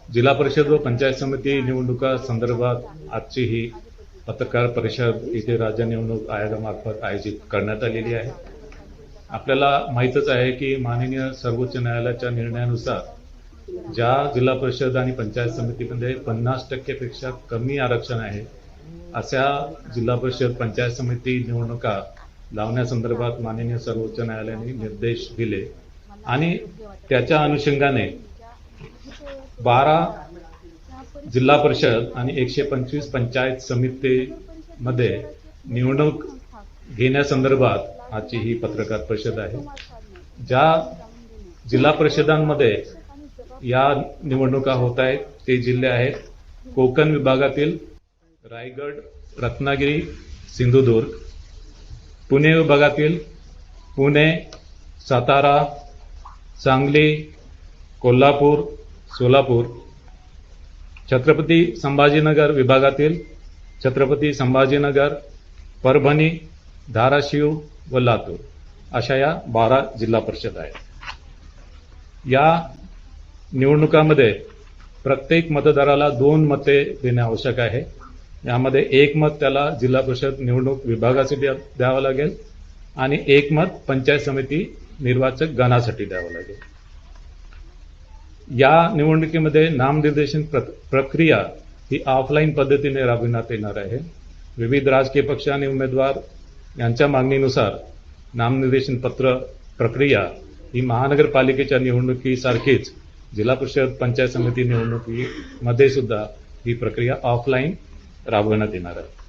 जिल्हा परिषद व पंचायत समिती निवडणुका संदर्भात आजची ही पत्रकार परिषद इथे राज्य निवडणूक आयोगामार्फत आयोजित करण्यात आलेली आहे। आपल्याला माहीतच आहे की माननीय सर्वोच्च न्यायालयाच्या निर्णयानुसार ज्या जिल्हा परिषद आणि पंचायत समितीमध्ये 50% पेक्षा कमी आरक्षण आहे अशा जिल्हा परिषद पंचायत समिती निवडणुका लावण्यासंदर्भात माननीय सर्वोच्च न्यायालयाने निर्देश दिले आणि त्याच्या अनुषंगाने 12 जिल्हा परिषद आणि 125 पंचायत समितीमध्ये निवडणूक घेण्यासंदर्भात आजची ही पत्रकार परिषद आहे। ज्या जिल्हा परिषदांमध्ये या निवडणुका होत आहेत ते जिल्हे आहेत कोकण विभागातील रायगड, रत्नागिरी, सिंधुदुर्ग, पुणे विभागातील पुणे, सातारा, सांगली, कोल्हापूर, सोलापूर, छत्रपती संभाजीनगर विभागातील छत्रपती संभाजीनगर, परभणी, धाराशिव व लातूर अशा या 12 जिल्हा परिषद आहेत। या निवडणुकामध्ये प्रत्येक मतदाराला 2 मते देणे आवश्यक आहे। यामध्ये 1 मत त्याला जिल्हा परिषद निवडणूक विभागासाठी द्यावं लागेल आणि 1 मत पंचायत समिती निर्वाचक गणासाठी द्यावं लागेल। या निवडणुकीमध्ये नामनिर्देशन प्रक्रिया ही ऑफलाईन पद्धतीने राबविण्यात येणार आहे। विविध राजकीय पक्ष आणि उमेदवार यांच्या मागणीनुसार नामनिर्देशन पत्र प्रक्रिया ही महानगरपालिकेच्या निवडणुकीसारखीच जिल्हा परिषद पंचायत समिती निवडणुकीमध्ये सुद्धा ही प्रक्रिया ऑफलाईन राबविण्यात येणार आहे।